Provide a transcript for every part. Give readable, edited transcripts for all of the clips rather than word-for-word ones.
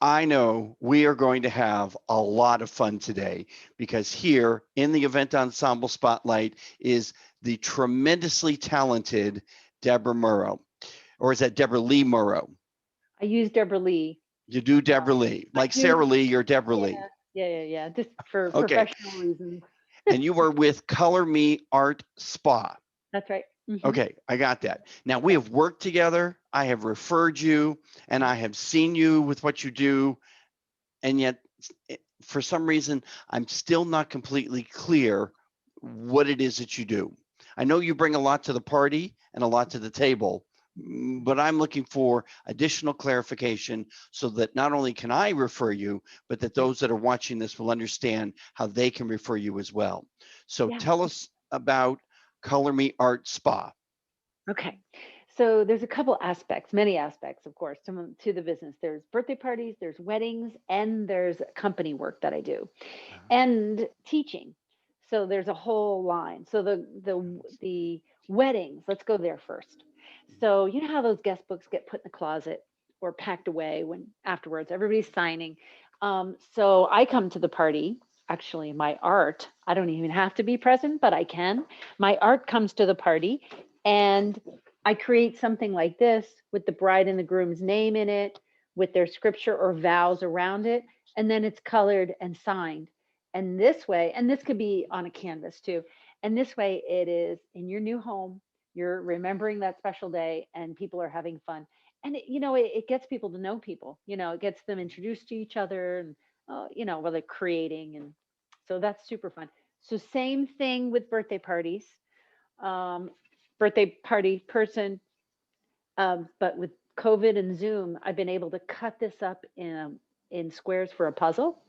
I know we are going to have a lot of fun today because here in the Event Ensemble Spotlight is the tremendously talented Debra Murrow, or is that Debra Lee Murrow? I use Debra Lee. You do Debra Lee, I like do. Sarah Lee, you're Debra Yeah, Lee. yeah. Just for Okay, professional reasons. and you are with COLORME Art Spa. That's right. Okay, I got that. Now we Yeah. have worked together. I have referred you, and I have seen you with what you do, and yet for some reason I'm still not completely clear what it is that you do. I know you bring a lot to the party and a lot to the table, but I'm looking for additional clarification so that not only can I refer you, but that Yeah. those that are watching this will understand how they can refer you as well. So Yeah. tell us about Color Me Art Spa. Okay. So there's a couple aspects, many aspects, of course, to the business. There's birthday parties, there's weddings, and there's company work that I do, and teaching. So there's a whole line. So the weddings, let's go there first. So you know how those guest books get put in the closet or packed away when afterwards everybody's signing. So I come to the party. Actually, my art, I don't even have to be present, but I can. My art comes to the party, and I create something like this with the bride and the groom's name in it, with their scripture or vows around it, and then it's colored and signed. And this way, and this could be on a canvas too. And this way, it is in your new home. You're remembering that special day, and people are having fun. And it gets people to know people. It gets them introduced to each other, and while they're creating, and so that's super fun. So same thing with birthday parties. Um, Birthday party person, but with COVID and Zoom, I've been able to cut this up in squares for a puzzle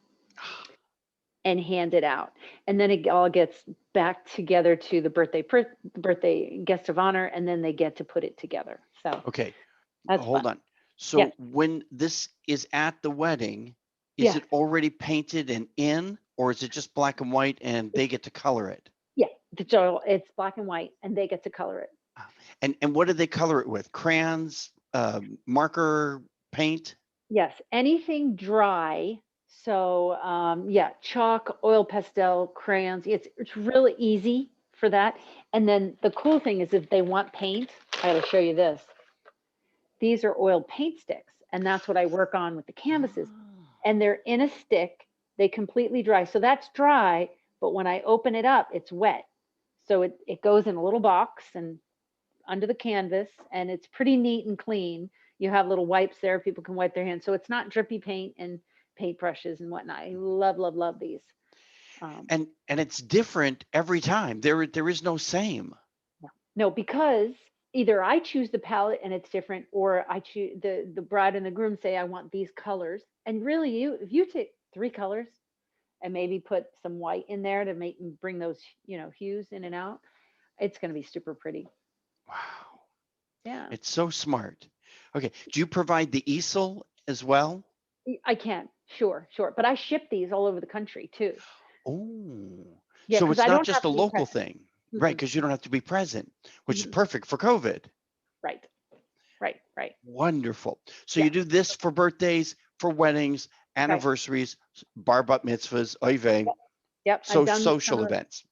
and hand it out, and then it all gets back together to the birthday guest of honor, and then they get to put it together. So Okay, that's hold fun. on. Yeah, So when this is at the wedding, is yeah, it already painted and in, or is it just black and white and they get to color it? yeah. It's black and white, and they get to color it. Ah, and what do they color it with? Crayons, marker, paint? Yes, anything dry. So yeah, chalk, oil pastel, crayons. It's really easy for that. And then the cool thing is if they want paint, I gotta show you this. These are oil paint sticks, and that's what I work on with the canvases. Ah, And they're in a stick, they completely dry. So that's dry, but when I open it up, it's wet. So it goes in a little box and under the canvas, and it's pretty neat and clean. You have little wipes there, people can wipe their hands. So it's not drippy paint and paintbrushes and whatnot. I love, love, love these. Um, and it's different every time. There is no same. no, no, because either I choose the palette and it's different, or I choose the bride and the groom say I want these colors. And really, if you take three colors and maybe put some white in there to bring those hues in and out, it's going to be super pretty. Wow, Yeah, it's so smart. Okay, do you provide the easel as well? I can, sure, sure. But I ship these all over the country too. Oh, Yeah, so because it's I not don't have just a to be local present. thing, right? Mm-mm, Because you don't have to be present, which is mhm. perfect for COVID. Right, right, right. Wonderful. So you Yeah, do this for birthdays, for weddings, right. anniversaries, bar bat mitzvahs, oy vey, Yep, yep. I've so done some social of. events.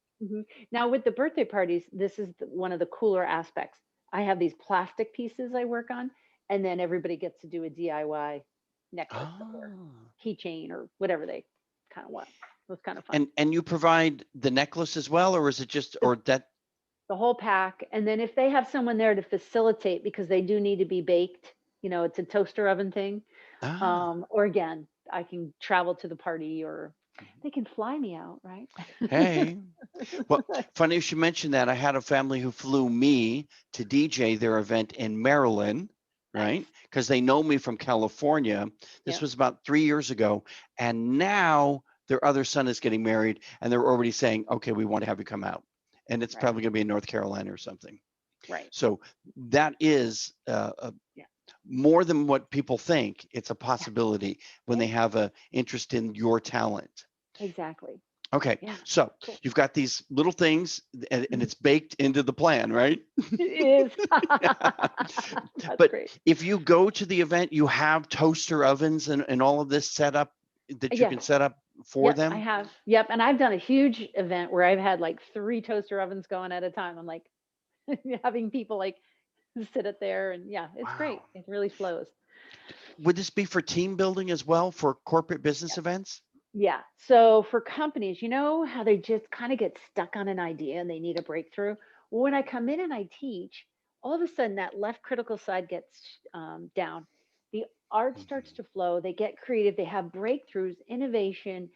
Now with the birthday parties, this is one of the cooler aspects. I have these plastic pieces I work on, and then everybody gets to do a DIY necklace or Ah. keychain or whatever they kind of want. It was kind of fun. And you provide the necklace as well, or is it just The, or that? the whole pack, and then if they have someone there to facilitate because they do need to be baked, it's a toaster oven thing. Ah, Or again, I can travel to the party, or they can fly me out, right? hey. Well, funny you should mention that. I had a family who flew me to DJ their event in Maryland, right? Nice. Because they know me from California. This Yeah, was about 3 years ago. And now their other son is getting married, and they're already saying, okay, we want to have you come out. And it's right, probably going to be in North Carolina or something. right. So that is Yeah, more than what people think. It's a yeah, possibility when yeah, they have an interest in your talent. exactly. Okay, Yeah, so cool. you've got these little things, and Mhm. it's baked into the plan, right? It is. That's But great. if you go to the event, you have toaster ovens and all of this set up that you Yes. can set up for Yep, I them? have. Yep, and I've done a huge event where I've had like 3 toaster ovens going at a time. I'm like having people like sit it there, and yeah, it's Wow. great. It really flows. Would this be for team building as well, for corporate business Yeah. events? Yeah. So for companies, you know how they just kind of get stuck on an idea and they need a breakthrough? Well, when I come in and I teach, all of a sudden that left critical side gets down. The art starts Mhm. to flow. They get creative. They have breakthroughs, innovation,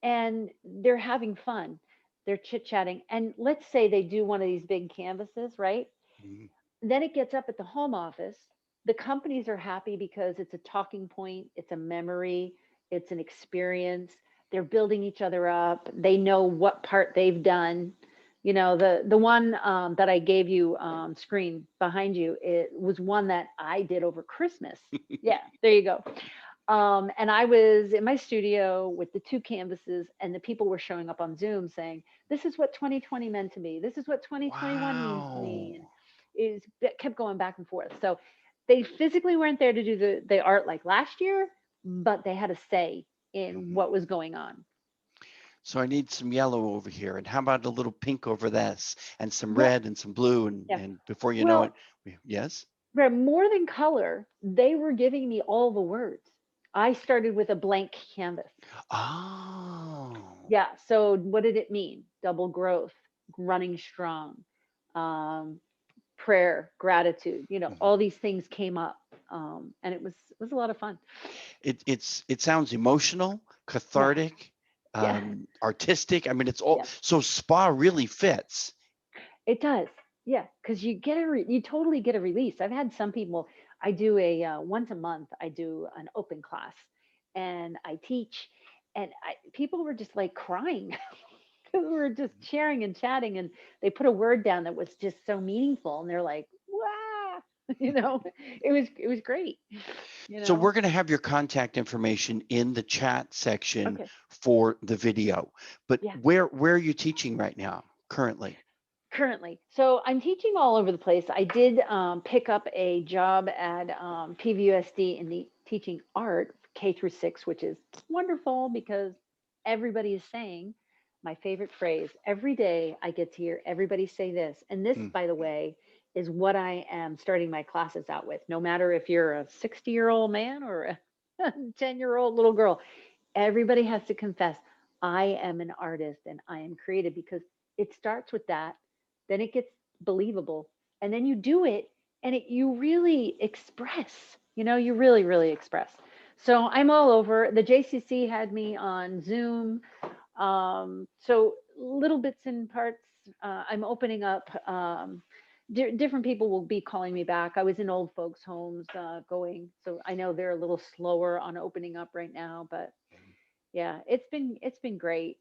and they're having fun. They're chit chatting. And let's say they do one of these big canvases, right? Mhm. Then it gets up at the home office. The companies are happy because it's a talking point, it's a memory, it's an experience. They're building each other up. They know what part they've done. You know, the one that I gave you screen behind you, it was one that I did over Christmas. Yeah, there you go. And I was in my studio with the two canvases, and the people were showing up on Zoom saying, "This is what 2020 meant to me. This is what 2021 means to me." And Wow. it kept going back and forth. So they physically weren't there to do the art like last year, but they had a say in Mhm. what was going on. So I need some yellow over here, and how about a little pink over this, and some Yep. red and some blue, Yeah. and before you know Well, it, yes? more than color, they were giving me all the words. I started with a blank canvas. Oh. Yeah. So what did it mean? Double growth, running strong, um, prayer, gratitude. You know, Mhm. all these things came up, and it was a lot of fun. It sounds emotional, Yeah. cathartic, Yeah. artistic. I mean, it's all Yeah. so spa really fits. It does. Yeah, because you totally get a release. I've had some people. I do a once a month. I do an open class, and I teach, and people were just like crying. 'Cause we were just sharing and chatting, and they put a word down that was just so meaningful, and they're like, "Wow!" You know, it was great. You So know. we're going to have your contact information in the chat section Okay. for the video. But Yeah. where are you teaching right now currently? Currently, so I'm teaching all over the place. I did pick up a job at PVUSD in the teaching art K through 6, which is wonderful because everybody is saying my favorite phrase. Every day I get to hear everybody say this. And this, Hmm. by the way, is what I am starting my classes out with. No matter if you're a 60-year-old man or a 10-year-old little girl, everybody has to confess, I am an artist and I am creative, because it starts with that, then it gets believable, and then you do it, and you really express, you really, really express. So I'm all over. The JCC had me on Zoom. So little bits and parts, I'm opening up. Different people will be calling me back. I was in old folks' homes going, so I know they're a little slower on opening up right now, but yeah, it's been great.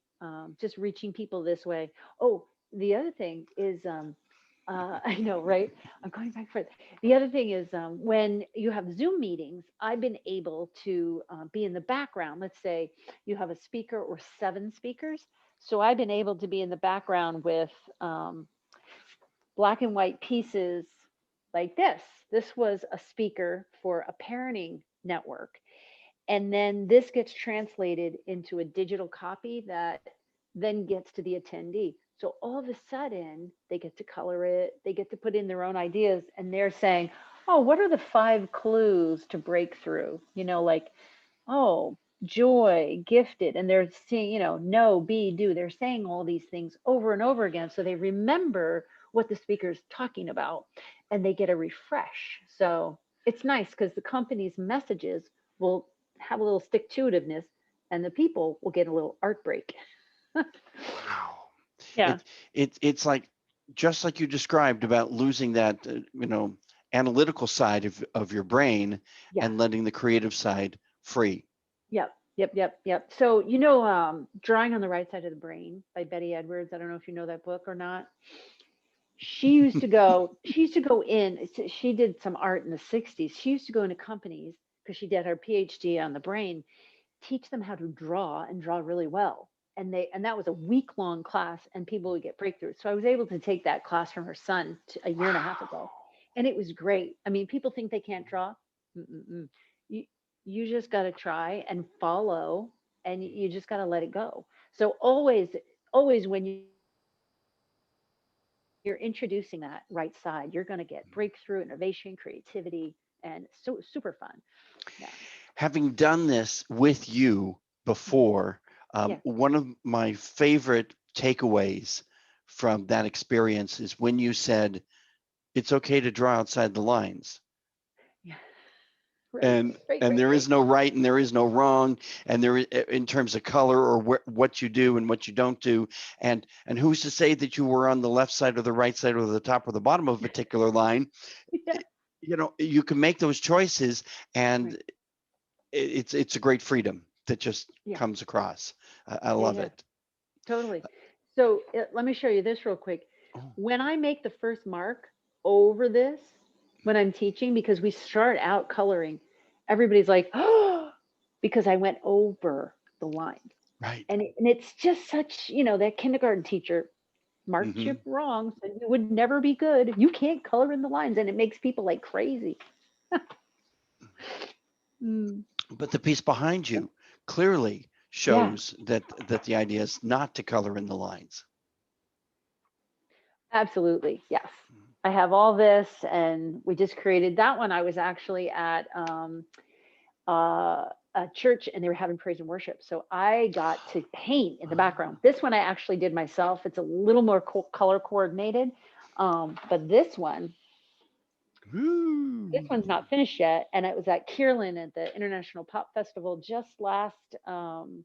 Just reaching people this way. Oh, the other thing is, I know, right? I'm going back for it. The other thing is, when you have Zoom meetings, I've been able to be in the background. Let's say you have a speaker or 7 speakers, so I've been able to be in the background with um, black and white pieces like this. This was a speaker for a parenting network, and then this gets translated into a digital copy that then gets to the attendee. So all of a sudden, they get to color it, they get to put in their own ideas, and they're saying, "Oh, what are the 5 clues to breakthrough?" Like, "Oh, joy, gifted." And they're saying, "No, be, do." They're saying all these things over and over again. So they remember what the speaker's talking about, and they get a refresh. So it's nice because the company's messages will have a little stick to itiveness, and the people will get a little art break. Wow. Yeah. It's like just like you described about losing that analytical side of your brain Yeah. and letting the creative side free. Yep. Yep. Yep. Yep. So, Drawing on the Right Side of the Brain by Betty Edwards. I don't know if you know that book or not. She used to go in, she did some art in the 60s. She used to go into companies because she did her PhD on the brain, teach them how to draw and draw really well. and that was a week long class, and people would get breakthroughs. So I was able to take that class from her son a year and a half ago, Wow. and it was great. I mean, people think they can't draw. Mm-mm-mm. You you just got to try and follow, and you just got to let it go. So always when you're introducing that right side, you're going to get breakthrough, innovation, creativity, and super fun. Yeah. Having done this with you Mhm. before, Yeah. one of my favorite takeaways from that experience is when you said it's okay to draw outside the lines. Yeah. Right. and Right. and Right. there Right. is no right and there is no wrong, and in terms of color or what you do and what you don't do, and who's to say that you were on the left side or the right side or the top or the bottom of a particular line. Yeah. You can make those choices, and Right. it's a great freedom that just Yeah. comes across. I Yeah. love Yeah. it. Totally. So let me show you this real quick. Oh, When I make the first mark over this, when I'm teaching, because we start out coloring, everybody's like, oh, because I went over the line. right. And it's just such, that kindergarten teacher marked you Hmm. wrong, said you would never be good. You can't color in the lines. And it makes people like crazy. Mm, But the piece behind you clearly yeah, shows that the idea is not to color in the lines. absolutely. Yes. I have all this, and we just created that one. I was actually at a church, and they were having praise and worship. So I got to paint in the background. Ah. This one I actually did myself. It's a little more color coordinated. But this Woo. one's not finished yet. And it was at Kierland at the International Pop Festival just last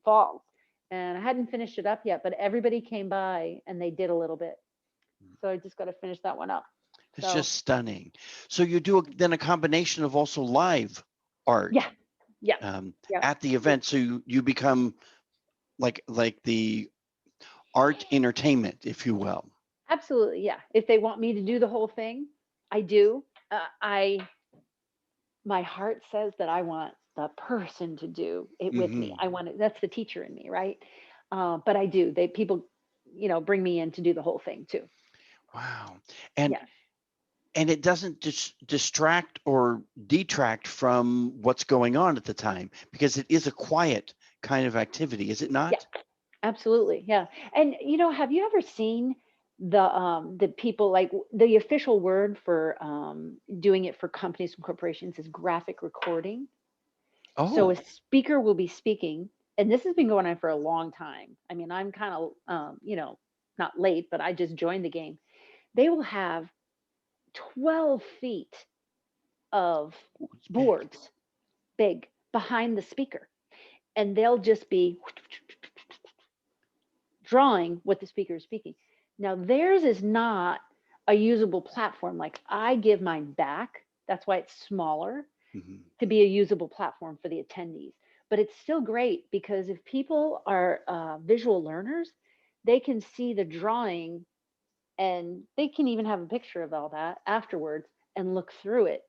fall. And I hadn't finished it up yet, but everybody came by and they did a little bit. So I just got to finish that one up. It's So just stunning. So you do then a combination of also live art yeah, yeah, yeah, at the yeah. event. So you become like the art entertainment, if you will. Absolutely, yeah. If they want me to do the whole thing, I do. I My heart says that I want the person to do it with me. Hmm. I want it. That's the teacher in me, right? But I do. They people, bring me in to do the whole thing too. Wow. And Yeah. and it doesn't distract or detract from what's going on at the time, because it is a quiet kind of activity, is it Yeah. not? Absolutely. Yeah. And have you ever seen the people like the official word for doing it for companies and corporations is graphic recording? So a Oh. speaker will be speaking, and this has been going on for a long time. I mean, I'm kind of, not late, but I just joined the game. They will have 12 feet of It's big. boards, big, behind the speaker, and they'll just be drawing what the speaker is speaking. Now, theirs is not a usable platform. Like I give mine back. That's why it's smaller Hmm. to be a usable platform for the attendees. But it's still great because if people are visual learners, they can see the drawing and they can even have a picture of all that afterwards and look through it.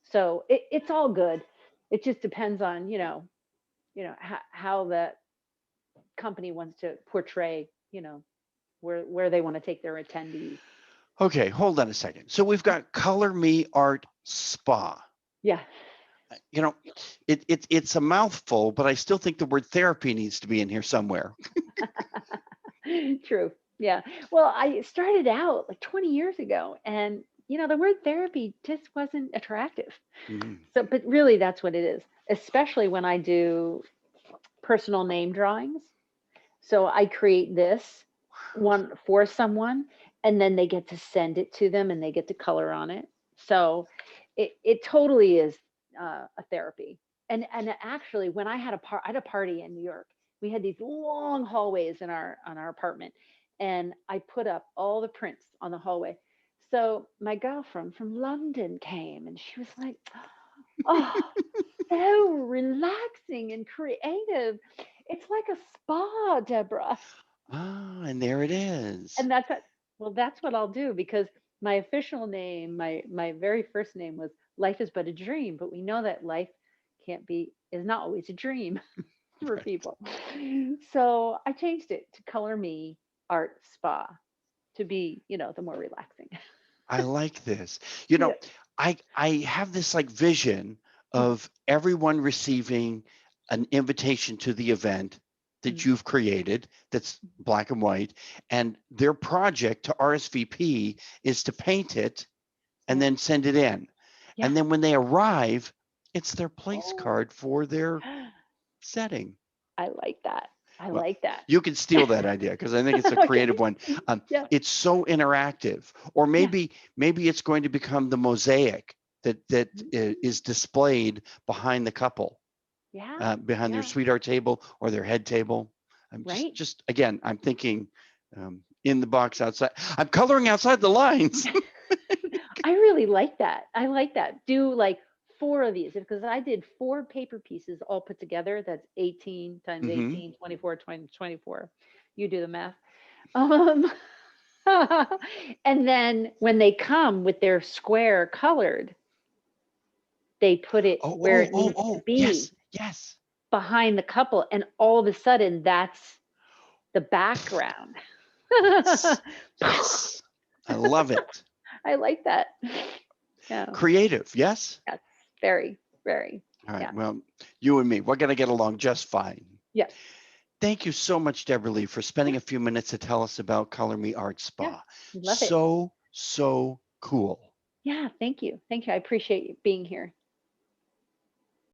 So it's all good. It just depends on how the company wants to portray where they want to take their attendees. Okay, hold on a second. So we've got Color Me Art Spa. Yeah. You know, it's a mouthful, but I still think the word therapy needs to be in here somewhere. True. Yeah. Well, I started out like 20 years ago, and the word therapy just wasn't attractive. Mhm. So, but really that's what it is, especially when I do personal name drawings. So I create this one for someone, and then they get to send it to them and they get to color on it. So it totally is a therapy. And actually, when I had a party in New York, we had these long hallways in our on our apartment, and I put up all the prints on the hallway. So my girlfriend from London came, and she was like, "Oh, so relaxing and creative. It's like a spa, Deborah." Ah, and there it is. And that's what I'll do because my official name, my very first name was Life is but a dream, but we know that life can't be is not always a dream. for Right. people. So I changed it to Color Me Art Spa to be, the more relaxing. I like this. You Yeah. know, I have this like vision of everyone receiving an invitation to the event that Mhm. you've created that's black and white, and their project to RSVP is to paint it and Yeah. then send it in. Yeah. And then when they arrive, it's their place Oh, card for their setting. I like that. I Well, like that. you can steal that idea because I think it's a creative Okay. one. Yeah. It's so interactive, or Yeah. maybe it's going to become the mosaic that is displayed behind the couple, Yeah. behind their Yeah. sweetheart table or their head table. I'm Right. just again, I'm thinking in the box outside. I'm coloring outside the lines. I really like that. I like that. Do like four of these because I did four paper pieces all put together. That's 18 times Hmm. 18, 24, 20, 24. You do the math. Um, and then when they come with their square colored, they put it Oh, where oh, it oh, needs to oh, be yes, yes, behind the couple. And all of a sudden, that's the background. yes. I love it. I like that. Yeah. Creative, yes. Yes. Very, very. All right. Yeah. Well, you and me, we're going to get along just fine. Yeah. Thank you so much, Debra Lee, for spending Yeah. a few minutes to tell us about Color Me Art Yeah. Spa. Love it. So, so cool. Yeah. Thank you. Thank you. I appreciate you being here.